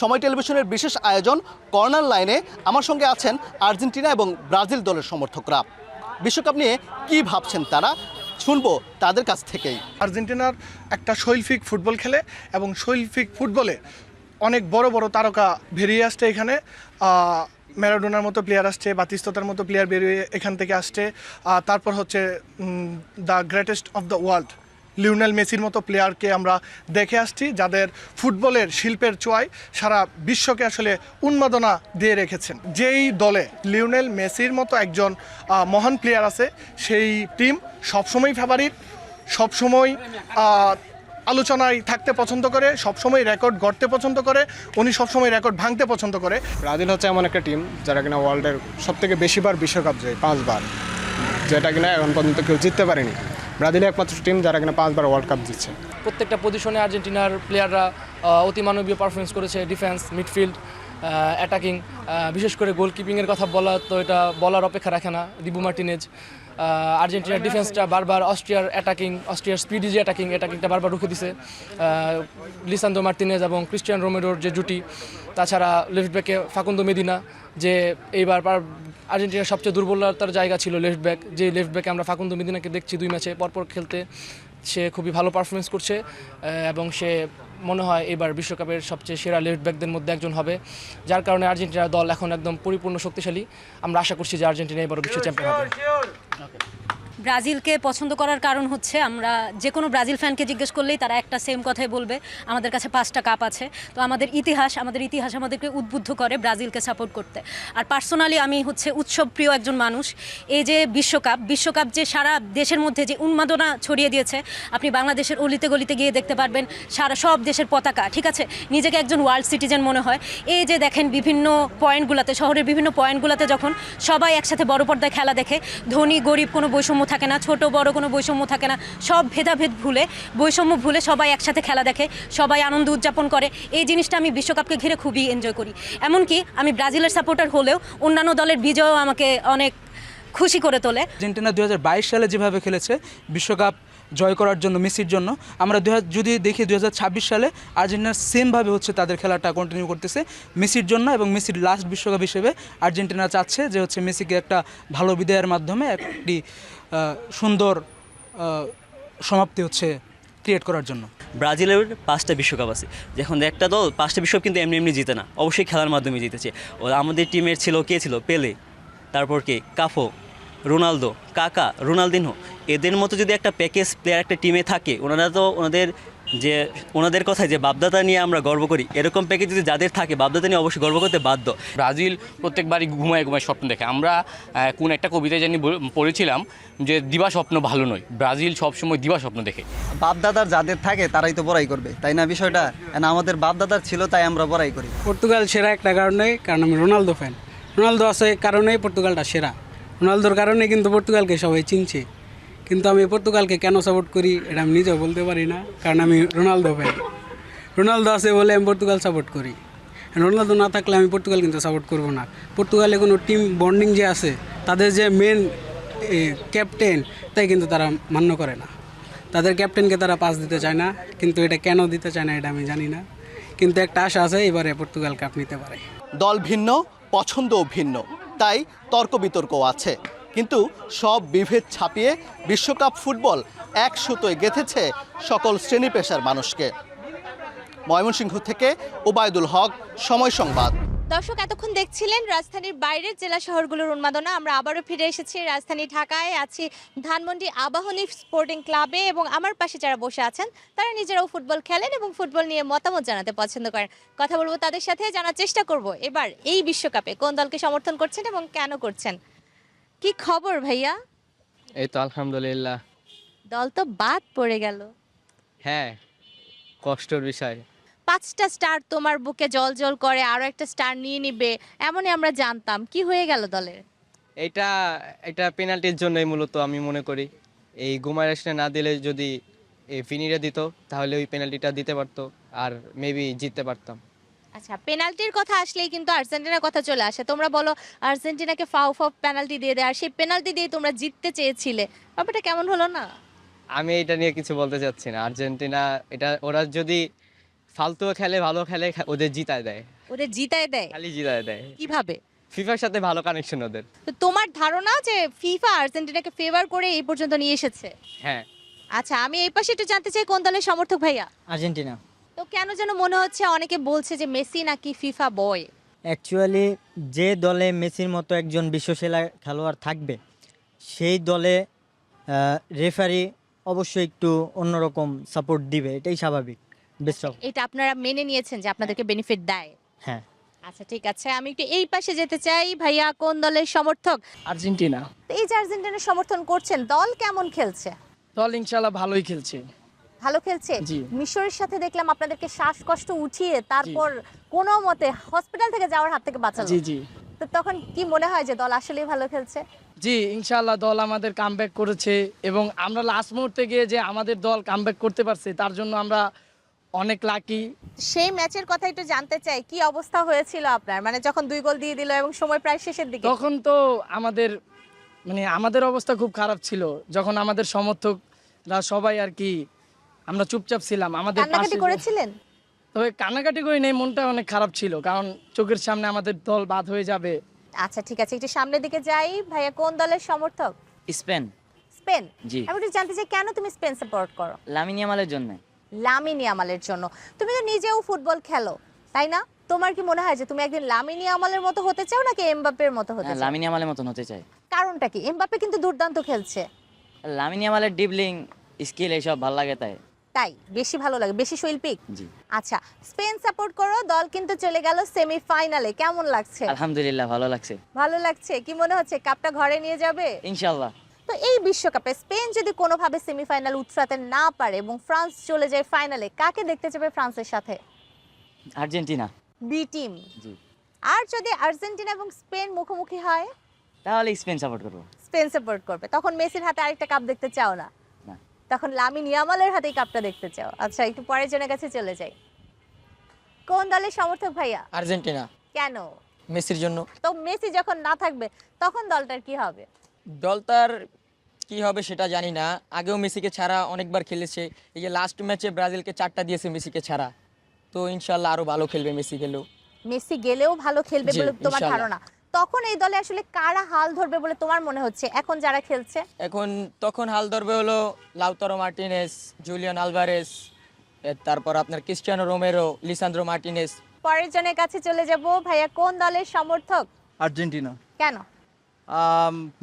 Speaker 20: সময় টেলিভিশনের বিশেষ আয়োজন কর্নার লাইনে আমার সঙ্গে আছেন আর্জেন্টিনা এবং ব্রাজিল দলের সমর্থকরা। বিশ্বকাপ নিয়ে কি ভাবছেন তারা, শুনবো তাদের কাছ থেকেই।
Speaker 21: আর্জেন্টিনার একটা শৈল্পিক ফুটবল খেলে এবং শৈল্পিক ফুটবলে অনেক বড় বড় তারকা বেরিয়ে আসছে এখানে। ম্যারাডোনার মতো প্লেয়ার আসছে, বাতিস্ততার মতো প্লেয়ার বেরিয়ে এখান থেকে আসছে। তারপর হচ্ছে the greatest of the world Lionel মেসির মতো প্লেয়ারকে আমরা দেখে আসছি, যাদের ফুটবলের শিল্পের ছোঁয়ায় সারা বিশ্বকে আসলে উন্মাদনা দিয়ে রেখেছেন। যেই দলে লিওনেল মেসির মতো একজন মহান প্লেয়ার আছে, সেই টিম সবসময় ফেভারিট, সবসময় আলোচনায় থাকতে পছন্দ করে, সবসময় রেকর্ড গড়তে পছন্দ করে, উনি সবসময় রেকর্ড ভাঙতে পছন্দ করে।
Speaker 3: ব্রাজিল হচ্ছে এমন একটা টিম যারা কিনা ওয়ার্ল্ডের সবথেকে বেশিবার বিশ্বকাপ জয়ী, 5 বার, যেটা কিনা এখন পর্যন্ত কেউ জিততে পারেনি। ব্রাজিল একমাত্র টিম যারা কিনা 5 বার ওয়ার্ল্ড কাপ জিতছে।
Speaker 12: প্রত্যেকটা পজিশনে আর্জেন্টিনার প্লেয়াররা অতিমানবীয় পারফরমেন্স করেছে। ডিফেন্স, মিডফিল্ড, অ্যাটাকিং, বিশেষ করে গোলকিপিংয়ের কথা বলা তো এটা বলার অপেক্ষা রাখে না। দিবু মার্টিনেজ, আর্জেন্টিনার ডিফেন্সটা বারবার অস্ট্রিয়ার স্পিডি যে অ্যাটাকিংটা বারবার রুখে দিছে। লিসান্দ্রো মার্টিনেজ এবং ক্রিস্টিয়ান রোমেরোর যে জুটি, তাছাড়া লেফট ব্যাকে ফাকুন্দো মেদিনা, যে এইবার আর্জেন্টিনার সবচেয়ে দুর্বলতার জায়গা ছিল লেফট ব্যাক, যে লেফট ব্যাকে আমরা ফাকুন্দো মেদিনাকে দেখছি 2 ম্যাচে পরপর খেলতে, সে খুবই ভালো পারফরমেন্স করছে এবং সে মনে হয় এবার বিশ্বকাপের সবচেয়ে সেরা লেফট ব্যাকদের মধ্যে একজন হবে, যার কারণে আর্জেন্টিনার দল এখন একদম পরিপূর্ণ শক্তিশালী। আমরা আশা করছি যে আর্জেন্টিনা এবার বিশ্ব চ্যাম্পিয়ন হবে।
Speaker 22: ব্রাজিলকে পছন্দ করার কারণ হচ্ছে, আমরা যে কোনো ব্রাজিল ফ্যানকে জিজ্ঞেস করলেই তারা একটা সেম কথাই বলবে, আমাদের কাছে 5টা কাপ আছে। তো আমাদের ইতিহাস আমাদেরকে উদ্বুদ্ধ করে ব্রাজিলকে সাপোর্ট করতে। আর পার্সোনালি আমি হচ্ছে উৎসব প্রিয় একজন মানুষ। এই যে বিশ্বকাপ যে সারা দেশের মধ্যে যে উন্মাদনা ছড়িয়ে দিয়েছে, আপনি বাংলাদেশের অলিতে গলিতে গিয়ে দেখতে পারবেন সব দেশের পতাকা, ঠিক আছে, নিজেকে একজন ওয়ার্ল্ড সিটিজেন মনে হয়। এই যে দেখেন বিভিন্ন পয়েন্টগুলোতে, শহরের বিভিন্ন পয়েন্টগুলোতে যখন সবাই একসাথে বড় পর্দায় খেলা দেখে, ধনী গরিব কোনো বৈষম্য থাকে না, ছোট বড় কোনো বৈষম্য থাকে না, সব ভেদাভেদ ভুলে, বৈষম্য ভুলে সবাই একসাথে খেলা দেখে, সবাই আনন্দ উদযাপন করে। এই জিনিসটা আমি বিশ্বকাপকে ঘিরে খুবই এনজয় করি। এমনকি আমি ব্রাজিলের সাপোর্টার হলেও অন্যান্য দলের বিজয়ও আমাকে অনেক খুশি করে তোলে।
Speaker 23: আর্জেন্টিনা 2022 সালে যেভাবে খেলেছে বিশ্বকাপ জয় করার জন্য, মেসির জন্য, আমরা যদি দেখি 2026 সালে আর্জেন্টিনার সেমভাবে হচ্ছে তাদের খেলাটা কন্টিনিউ করতেছে মেসির জন্য। এবং মেসির লাস্ট বিশ্বকাপ হিসেবে আর্জেন্টিনা চাচ্ছে যে হচ্ছে মেসিকে একটা ভালো বিদায়ের মাধ্যমে একটি সুন্দর সমাপ্তি হচ্ছে ক্রিয়েট করার জন্য।
Speaker 24: ব্রাজিলের 5টা বিশ্বকাপ আছে, যখন একটা দল 5টা বিশ্বকাপ কিন্তু এমনি জিতে না, অবশ্যই খেলার মাধ্যমে জিতেছে। আমাদের টিমের কে ছিল পেলে, তারপর কাফো, রোনালদো, কাকা, রোনালদিনহো, এদের মতো যদি একটা প্যাকেজ প্লেয়ার একটা টিমে থাকে, ওনারা তো ওনাদের যে ওনাদের কথায় যে বাপদাদা নিয়ে আমরা গর্ব করি, এরকম প্যাকেজ যদি যাদের থাকে বাপদাদা নিয়ে অবশ্যই গর্ব করতে বাধ্য।
Speaker 12: ব্রাজিল প্রত্যেকবারই ঘুমায় ঘুমায় স্বপ্ন দেখে। আমরা কোন একটা কবিতায় জানি পড়েছিলাম যে দিবা স্বপ্ন ভালো নয়, ব্রাজিল সবসময় দিবা স্বপ্ন দেখে।
Speaker 5: বাপদাদার যাদের থাকে তারাই তো বড়াই করবে, তাই না বিষয়টা? আমাদের বাপদাদার ছিল তাই আমরা বড়াই করি।
Speaker 3: পর্তুগাল সেরা একটা কারণে, কারণ আমি রোনালদো ফ্যান। রোনালদো আছে কারণেই পর্তুগালটা সেরা। রোনালদোর কারণে কিন্তু পর্তুগালকে সবাই চিনছে। কিন্তু আমি পর্তুগালকে কেন সাপোর্ট করি এটা আমি নিজেও বলতে পারি না, কারণ আমি রোনালদো ফ্যান। রোনালদো আছে বলে আমি পর্তুগাল সাপোর্ট করি। রোনালদো না থাকলে আমি পর্তুগাল কিন্তু সাপোর্ট করব না। পর্তুগালে কোনো টিম বন্ডিং যে আছে, তাদের যে মেন ক্যাপ্টেন, তাই কিন্তু তারা মান্য করে না। তাদের ক্যাপ্টেনকে তারা পাস দিতে চায় না, কিন্তু এটা কেন দিতে চায় না এটা আমি জানি না। কিন্তু একটা আশা আছে এবারে পর্তুগাল কাপ নিতে পারে।
Speaker 20: দল ভিন্ন, পছন্দও ভিন্ন, তাই তর্ক বিতর্কও আছে, কিন্তু সব বিভেদ ছাপিয়ে বিশ্বকাপ ফুটবল এক সুতোয় গেঁথেছে সকল শ্রেণী পেশার মানুষকে। ময়মনসিংহ থেকে ওবায়দুল হক, সময় সংবাদ।
Speaker 1: দর্শক, এতক্ষণ দেখছিলেন রাজধানীর বাইরের জেলা শহরগুলোর উন্মাদনা। আমরা আবারও ফিরে এসেছি রাজধানী ঢাকায়, আছি ধানমন্ডি আবাহনী স্পোর্টিং ক্লাবে, এবং আমার পাশে যারা বসে আছেন তারা নিজেরাও ফুটবল খেলেন এবং ফুটবল নিয়ে মতামত জানাতে পছন্দ করেন। কথা বলবো তাদের সাথে, জানার চেষ্টা করব এবার এই বিশ্বকাপে কোন দলকে সমর্থন করছেন এবং কেন করছেন। কি খবর ভাইয়া?
Speaker 12: এই তো আলহামদুলিল্লাহ।
Speaker 1: দল তো বাদ পড়ে গেল।
Speaker 12: হ্যাঁ, কষ্টের বিষয়।
Speaker 1: 5টা স্টার তোমার বুকে জল জল করে, আরো একটা স্টার নিয়ে নিবে এমনই আমরা জানতাম। কি হয়ে গেল দলের?
Speaker 5: এটা পেনাল্টির জন্যই মূলত আমি মনে করি। এই গুমারেশনে না দিলে যদি এই ফিনিরে দিত তাহলে ওই পেনাল্টিটা দিতে পারতো, আর মেবি জিততে পারতাম।
Speaker 1: আচ্ছা, পেনাল্টির কথা আসলেই কিন্তু আর্জেন্টিনার কথা চলে আসে। তোমরা বলো আর্জেন্টিনাকে ফাউ পেনাল্টি দিয়ে দেয়, আর সেই পেনাল্টি দিয়ে তোমরা জিততে চেয়েছিলে। ব্যাপারটা কেমন হলো না?
Speaker 5: আমি এটা নিয়ে কিছু বলতে চাচ্ছি না। আর্জেন্টিনা ওরা যদি ফালতুও খেলে ভালো খেলে ওদের জিতায় দেয়।
Speaker 1: ওদের জিতায় দেয়?
Speaker 5: খালি জিতায় দেয়।
Speaker 1: কিভাবে?
Speaker 5: ফিফার সাথে ভালো কানেকশন ওদের।
Speaker 1: তো তোমার ধারণা যে ফিফা আর্জেন্টিনাকে ফেভার করে এই পর্যন্ত নিয়ে এসেছে?
Speaker 5: হ্যাঁ।
Speaker 1: আচ্ছা, আমি এই পাশে একটু জানতে চাই কোন দলের সমর্থক ভাইয়া?
Speaker 5: আর্জেন্টিনা।
Speaker 1: তো কেন যেন মনে হচ্ছে অনেকে বলছে যে মেসি নাকি ফিফা বয়।
Speaker 5: অ্যাকচুয়ালি যে দলে মেসির মতো একজন বিশ্বসেরা খেলোয়াড় থাকবে সেই দলে রেফারি অবশ্যই একটু অন্যরকম সাপোর্ট দিবে, এটাই স্বাভাবিক। Best of.
Speaker 1: এটা আপনারা মেনে নিয়েছেন যে আপনাদেরকে বেনিফিট দেয়?
Speaker 5: হ্যাঁ।
Speaker 1: আচ্ছা, ঠিক আছে, আমি একটু এই পাশে যেতে চাই। ভাইয়া কোন দলের সমর্থক?
Speaker 12: আর্জেন্টিনা।
Speaker 1: তো এই যে আর্জেন্টিনার সমর্থন করছেন, দল কেমন খেলছে?
Speaker 12: দল ইনশাআল্লাহ ভালোই খেলছে।
Speaker 1: ভালো খেলছে?
Speaker 12: জি।
Speaker 1: মিশরের সাথে দেখলাম আপনাদেরকে শ্বাসকষ্ট উঠিয়ে তারপর কোনো মতে হসপিটাল থেকে যাওয়ার হাত থেকে বাঁচালো।
Speaker 12: জি জি।
Speaker 1: তো তখন কি মনে হয় যে দল আসলেই ভালো খেলছে?
Speaker 12: জি, ইনশাআল্লাহ দল আমাদের কামব্যাক করেছে, এবং আমরা লাস্ট মুহূর্তে গিয়ে যে আমাদের দল কামব্যাক করতে পারছে তার জন্য আমরা অনেক লাকি।
Speaker 1: সেই ম্যাচের কথা একটু জানতে চাই, কি অবস্থা হয়েছিল আপনার, মানে যখন 2 গোল দিয়ে দিল এবং সময় প্রায় শেষের দিকে?
Speaker 12: তখন তো আমাদের অবস্থা খুব খারাপ ছিল, যখন আমাদের সমর্থকরা সবাই আর কি আমরা চুপচাপ ছিলাম। আমাদের
Speaker 1: কান্নাকাটি করেছিলেন?
Speaker 12: তবে কান্নাকাটি করি নেই, মনটা অনেক খারাপ ছিল, কারণ চোখের সামনে আমাদের দল বাদ হয়ে যাবে।
Speaker 1: আচ্ছা, ঠিক আছে, একটু সামনের দিকে যাই। ভাইয়া কোন দলের সমর্থক?
Speaker 5: স্পেন।
Speaker 1: স্পেন?
Speaker 5: জি।
Speaker 1: আমি একটু জানতে চাই কেন তুমি স্পেন সাপোর্ট করো?
Speaker 5: লামিন ইয়ামালের জন্য।
Speaker 1: লামিন ইয়ামালের জন্য? তুমি তো নিজেও ফুটবল খেলো, তাই না? তোমার কি মনে হয় যে তুমি একদিন লামিন ইয়ামালের মতো হতে চাও নাকি এমবাপ্পের মতো হতে চাও?
Speaker 5: লামিন ইয়ামালের মতন হতে চাই।
Speaker 1: কারণটা কি? এমবাপ্পে কিন্তু দুর্দান্ত খেলছে।
Speaker 5: লামিন ইয়ামালের ড্রিবলিং স্কিল এইসব ভালো লাগে,
Speaker 1: তাই বেশি ভালো লাগে, বেশি শৈল্পিক।
Speaker 5: জি।
Speaker 1: আচ্ছা, স্পেন সাপোর্ট করো, দল কিন্তু চলে গেল সেমিফাইনালে, কেমন লাগছে?
Speaker 5: আলহামদুলিল্লাহ ভালো লাগছে।
Speaker 1: ভালো লাগছে? কি মনে হচ্ছে কাপটা ঘরে নিয়ে যাবে?
Speaker 5: ইনশাআল্লাহ।
Speaker 1: তো এই বিশ্বকাপে স্পেন যদি কোনোভাবে সেমিফাইনাল উতরাতে না পারে এবং ফ্রান্স চলে যায় ফাইনালে, কাকে দেখতে যাবে ফ্রান্সের সাথে?
Speaker 5: আর্জেন্টিনা।
Speaker 1: B team?
Speaker 5: জি।
Speaker 1: আর যদি আর্জেন্টিনা এবং স্পেন মুখোমুখি হয়
Speaker 5: তাহলে স্পেন সাপোর্ট করব।
Speaker 1: স্পেন সাপোর্ট করবে? তখন মেসির হাতে আরেকটা কাপ দেখতে চাও না?
Speaker 5: না।
Speaker 1: তখন লামিন ইয়ামালের হাতেই কাপটা দেখতে চাও? আচ্ছা, একটু পরের জনের কাছে চলে যাই। কোন দলের সমর্থক ভাইয়া?
Speaker 5: আর্জেন্টিনা।
Speaker 1: কেন?
Speaker 5: মেসির জন্য।
Speaker 1: তো মেসি যখন না থাকবে তখন দলটার কি হবে?
Speaker 5: দলটার কি হবে সেটা জানি না। আগেও মেসিকে ছাড়া অনেকবার খেলেছে, এই যে লাস্ট ম্যাচে ব্রাজিলকে 4টা দিয়েছে মেসিকে ছাড়া, তো ইনশাআল্লাহ আরো ভালো খেলবে মেসি গেলেও।
Speaker 1: মেসি গেলেও ভালো খেলবে
Speaker 5: জি,
Speaker 1: বলে তোমার
Speaker 5: ইনশাআল্লাহ।
Speaker 1: ধারণা? তখন এই দলে আসলে কারা হাল ধরবে বলে তোমার মনে হচ্ছে এখন যারা খেলছে?
Speaker 5: তখন হাল ধরবে হলো লাউতারো মার্টিনেস, জুলিয়ান আলভারেস, তারপর আপনার ক্রিস্টিয়ানো রোমেরো, লিসান্দ্রো মার্টিনেস।
Speaker 1: পরের জনের কাছে চলে যাব। ভাইয়া কোন দলের সমর্থক?
Speaker 5: আর্জেন্টিনা।
Speaker 1: কেন?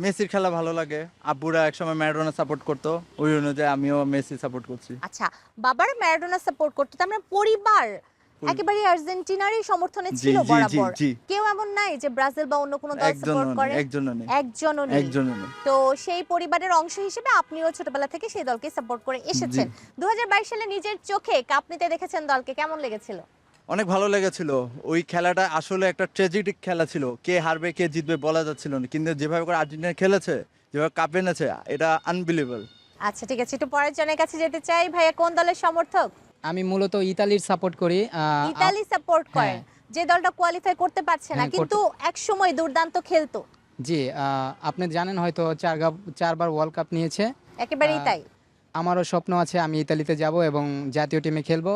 Speaker 4: মেসির খেলা ভালো লাগে, আব্বুরা একসময় ম্যারাডোনা সাপোর্ট করতো, ওই অনুযায়ী আমিও মেসি সাপোর্ট করছি।
Speaker 1: আচ্ছা, বাবার ম্যারাডোনা সাপোর্ট করতো, তার মানে পরিবার একেবারে আর্জেন্টিনারই সমর্থনে ছিল বরাবর। কেউ এমন নাই যে ব্রাজিল বা অন্য কোনো দল সাপোর্ট করে? একজনও নেই। তো সেই পরিবারের অংশ হিসেবে আপনিও ছোটবেলা থেকে সেই দলকে সাপোর্ট করে এসেছেন। 2022 সালে নিজের চোখে কাপ নিতে দেখেছেন দলকে, কেমন লেগেছিল?
Speaker 4: অনেক ভালো লেগেছিল। ওই খেলাটা আসলে একটা ট্র্যাজেডিক খেলা ছিল, কে হারবে কে জিতবে বলা যাচ্ছিল না, কিন্তু যেভাবে করে আর্জেন্টিনা খেলেছে, যেভাবে কাপ এনেছে, এটা আনবিলিভেবল।
Speaker 1: আচ্ছা ঠিক আছে, একটু পরের জনের কাছে যেতে চাই। ভাইয়া কোন দলের সমর্থক?
Speaker 6: আমি মূলত ইতালির সাপোর্ট করি।
Speaker 1: ইতালি সাপোর্ট করেন, যে দলটা কোয়ালিফাই করতে পারছে না কিন্তু এক সময় দুর্দান্ত খেলতো।
Speaker 6: জি, আপনি জানেন হয়তো 4বার ওয়ার্ল্ড কাপ নিয়েছে।
Speaker 1: একেবারেই তাই।
Speaker 6: আমারও স্বপ্ন আছে আমি ইতালিতে যাব এবং জাতীয় টিমে খেলবো,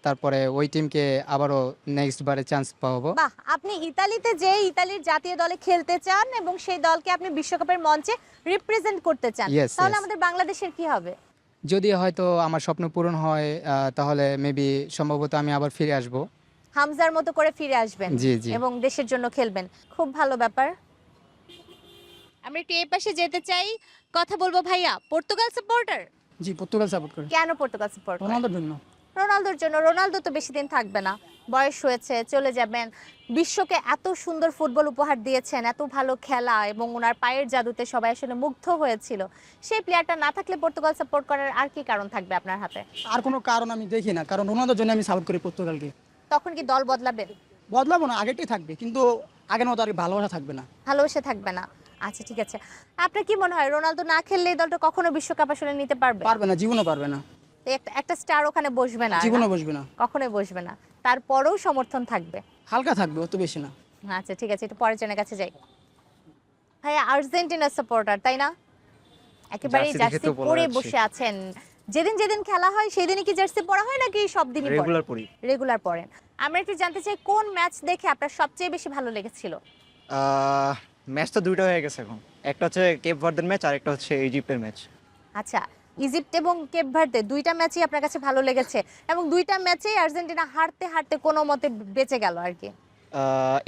Speaker 6: তারপরে ওই টিমকে আবারও নেক্সট বারে চান্স পাবো।
Speaker 1: বাহ, আপনি ইতালিতে যে ইতালির জাতীয় দলে খেলতে চান এবং সেই দলকে আপনি বিশ্বকাপের মঞ্চে রিপ্রেজেন্ট করতে চান, তাহলে আমাদের বাংলাদেশের কি হবে?
Speaker 6: যদি হয়তো আমার স্বপ্ন পূরণ হয় তাহলে মেবি সম্ভবত আমি আবার ফিরে আসব,
Speaker 1: হামজার মতো করে ফিরে আসবেন এবং দেশের জন্য খেলবেন। খুব ভালো ব্যাপার। আমরা একটু এই পাশে যেতে চাই, কথা বলবো। ভাইয়া পর্তুগাল সাপোর্টার?
Speaker 23: জি, পর্তুগাল সাপোর্ট করি।
Speaker 1: কেন পর্তুগাল সাপোর্ট?
Speaker 23: রোনালদোর জন্য।
Speaker 1: রোনালদোর জন্য? রোনালদো তো বেশি দিন থাকবে না, বয়স হয়েছে, চলে যাবেন। বিশ্বকে এত সুন্দর ফুটবল উপহার দিয়েছেন, এত ভালো খেলা এবং ওনার পায়ের জাদুতে সবাই আসলে মুগ্ধ হয়েছিল। সেই প্লেয়ারটা না থাকলে পর্তুগাল সাপোর্ট করার আর কি কারণ থাকবে আপনার হাতে?
Speaker 23: আর কোনো কারণ আমি দেখি না, কারণ রোনালদোর জন্য আমি সাপোর্ট করি পর্তুগালকে।
Speaker 1: তখন কি দল বদলাবেন?
Speaker 23: বদলাবো না, আগেরটাই থাকবে, কিন্তু আগের মতো আর ভালোবাসা থাকবে না।
Speaker 1: ভালোবাসা থাকবে না। আচ্ছা ঠিক আছে, আপনার কি মনে হয় রোনালদো না খেললে এই দলটা কখনো বিশ্বকাপ আসলে নিতে পারবে?
Speaker 23: পারবে না, জীবনও পারবে না।
Speaker 1: একটা স্টার ওখানে বসবে না,
Speaker 23: জীবনও বসবে না,
Speaker 1: কখনোই বসবে না। তারপরেও সমর্থন থাকবে,
Speaker 23: হালকা থাকবে, অত বেশি না।
Speaker 1: আচ্ছা ঠিক আছে, একটু পরের জনের কাছে যাই। ভাইয়া আর্জেন্টিনার সাপোর্টার তাই না? একেবারেই জার্সি পরে বসে আছেন। যেদিন যেদিন খেলা হয় সেদিনই কি জার্সি পরা হয় নাকি সব দিনই পরেন? রেগুলার পরেন। আমরা একটু জানতে চাই কোন ম্যাচ দেখে আপনার সবচেয়ে বেশি ভালো লেগেছিল?
Speaker 9: ম্যাচ তো দুইটা হয়ে গেছে এখন, একটা হচ্ছে কেপ ভার্দের ম্যাচ আর একটা হচ্ছে ইজিপ্টের ম্যাচ।
Speaker 1: আচ্ছা, ইজিপ্ট এবং কেপ ভার্দে দুইটা ম্যাচই আপনার কাছে ভালো লেগেছে এবং দুইটা ম্যাচেই আর্জেন্টিনা হারতে হারতে কোনো মতে বেঁচে গেল আর কি।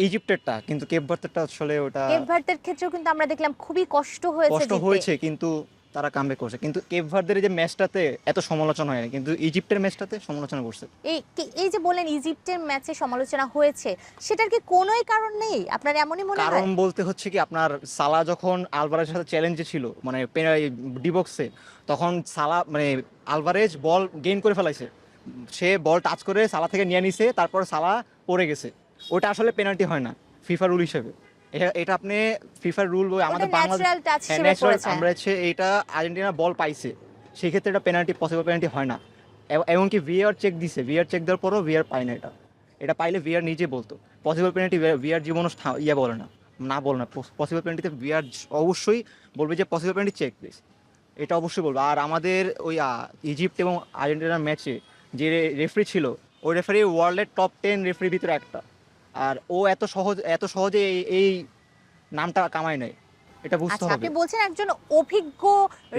Speaker 9: ইজিপ্টেরটা, কিন্তু কেপ ভার্দেরটা আসলে ওটা
Speaker 1: কেপ ভার্দের ক্ষেত্রেও কিন্তু আমরা দেখলাম খুবই কষ্ট হয়েছে,
Speaker 9: কিন্তু তারা কামব্যাক করছে। কিন্তু কেপ ভার্দের যে ম্যাচটাতে এত সমালোচনা হয়নি, কিন্তু ইজিপ্টের ম্যাচটাতে সমালোচনা করছে।
Speaker 1: এই যে বলেন ইজিপ্টের ম্যাচে সমালোচনা হয়েছে, সেটার কি কোনোই কারণ নেই আপনার এমনই মনে হয়?
Speaker 9: কারণ বলতে হচ্ছে কি, আপনার সালা যখন আলভারেজের সাথে চ্যালেঞ্জে ছিল, মানে ডি বক্সে, তখন সালা মানে আলভারেজ বল গেইন করে ফেলাইছে, সে বল টাচ করে সালা থেকে নিয়ে নিছে, তারপর সালা পড়ে গেছে। ওটা আসলে পেনাল্টি হয় না ফিফা রুল হিসেবে। এটা আপনি ফিফার রুল আমাদের বাংলাদেশ আমরা হচ্ছে এইটা আর্জেন্টিনা বল পাইছে, সেই ক্ষেত্রে এটা পেনাল্টি, পসিবল পেনাল্টি হয় না। এমনকি ভিআর চেক দিছে, ভিআর চেক দেওয়ার পরও ভিআর পায় না। এটা পাইলে ভিআর নিজে বলতো। পসিবল পেনাল্টি ভিআর জীবনও বলে না, পসিবল পেনাল্টিতে ভিআর অবশ্যই বলবে যে পসিবল পেনাল্টি চেক প্লিজ, এটা অবশ্যই বলবে। আর আমাদের ওই ইজিপ্ট এবং আর্জেন্টিনার ম্যাচে যে রেফারি ছিল, ওই রেফারি ওয়ার্ল্ডের টপ 10 রেফারির ভিতরে একটা। আর ও এত সহজে এই নামটা কামায় নাই, এটা বুঝতে হবে।
Speaker 1: আপনি বলছেন একজন অভিজ্ঞ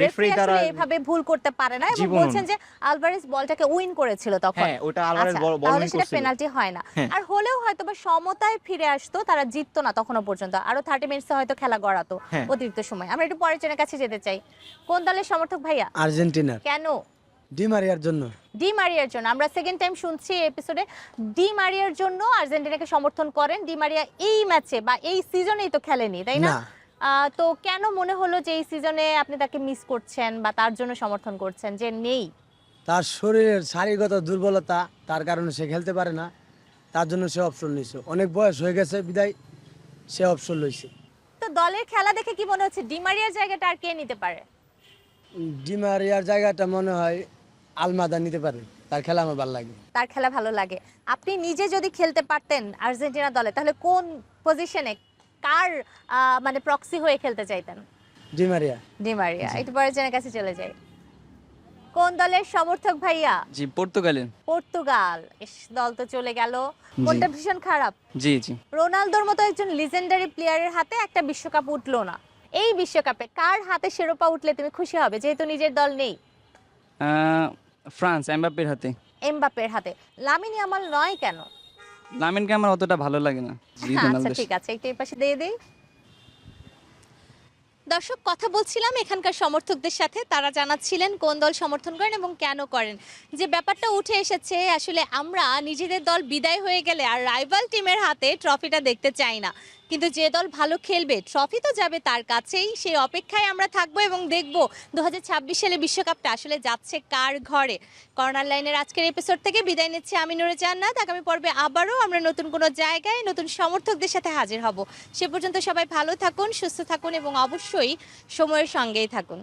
Speaker 1: রেফারি আসলে এভাবে ভুল করতে পারে না এবং বলছেন যে আলভারেজ বলটাকে উইন করেছিল তখন।
Speaker 9: হ্যাঁ, ওটা আলভারেজ বল উইন
Speaker 1: করেছিল, সেটা পেনাল্টি হয় না। আর হলেও হয়তোবা সমতায় ফিরে আসতো, তারা জিততো না তখনো পর্যন্ত, আরো 30 মিনিটসে হয়তো খেলা গড়াতো অতিরিক্ত সময়। আমরা একটু পরের জনের কাছে যেতে চাই। কোন দলের সমর্থক ভাইয়া?
Speaker 7: আর্জেন্টিনা।
Speaker 1: কেন?
Speaker 7: ডি মারিয়ার জন্য।
Speaker 1: ডি মারিয়ার জন্য? আমরা সেকেন্ড টাইম শুনছি এই এপিসোডে ডি মারিয়ার জন্য আর্জেন্টিনাকে সমর্থন করেন। ডি মারিয়া এই ম্যাচে বা এই সিজনেই তো খেলেনি, তাই না? তো কেন মনে হলো যে এই সিজনে আপনি তাকে মিস করছেন বা তার জন্য সমর্থন করছেন যে নেই?
Speaker 7: তার শরীরের শারীরিকতা দুর্বলতা, তার কারণে সে খেলতে পারে না, তার জন্য সে অপশন নিয়েছে। অনেক বয়স হয়ে গেছে বিদায় সে অপশন লইছে।
Speaker 1: তো দলের খেলা দেখে কি মনে হচ্ছে ডি মারিয়ার জায়গাটা আর কে নিতে পারে?
Speaker 7: ডি মারিয়ার জায়গাটা মনে হয় আলমাদা নিতে পারে, তার খেলা আমার ভালো লাগে।
Speaker 1: তার খেলা ভালো লাগে। আপনি নিজে যদি খেলতে পারতেন আর্জেন্টিনা দলে, তাহলে কোন পজিশনে কার মানে প্রক্সি হয়ে খেলতে চাইতেন?
Speaker 7: Di Maria.
Speaker 1: Di Maria. একটু পরের জনের কাছে চলে যাই। কোন দলের সমর্থক ভাইয়া?
Speaker 6: জি, পর্তুগালের।
Speaker 1: পর্তুগাল। দল তো চলে গেল, কোনটা ভীষণ খারাপ।
Speaker 6: জি জি।
Speaker 1: রোনালদোর মতো একজন লিজেন্ডারি প্লেয়ারের হাতে একটা বিশ্বকাপ উঠলো না। এই বিশ্বকাপে কার হাতে শিরোপা উঠলে তুমি খুশি হবে, যেহেতু নিজের দল নেই?
Speaker 6: ফ্রান্স, এমবাপ্পের হাতে।
Speaker 1: এমবাপ্পের হাতে। লামিন ইয়ামাল নয় কেন?
Speaker 6: লামিনকে আমার অতটা ভালো লাগে না।
Speaker 1: আচ্ছা ঠিক আছে, একটু এই পাশে দিয়ে দেই। দর্শক, কথা বলছিলাম এখানকার সমর্থকদের সাথে, তারা জানাচ্ছিলেন কোন দল সমর্থন করেন এবং কেন করেন। যে ব্যাপারটা উঠে এসেছে, আসলে আমরা নিজেদের দল বিদায় হয়ে গেলে আর রাইভাল টিমের হাতে ট্রফিটা দেখতে চাই না, কিন্তু যে দল ভালো খেলবে ট্রফি তো যাবে তার কাছেই, সেই অপেক্ষায় আমরা থাকবো এবং দেখব 2026 সালে বিশ্বকাপটা আসলে যাচ্ছে কার ঘরে। কর্নার লাইনের আজকের এপিসোড থেকে বিদায় নিচ্ছে আমি নূরে জান্নাত। আগামী পর্বে আবারও আমরা নতুন কোনো জায়গায় নতুন সমর্থকদের সাথে হাজির হব। সে পর্যন্ত সবাই ভালো থাকুন, সুস্থ থাকুন এবং অবশ্যই সময়ের সঙ্গেই থাকুন।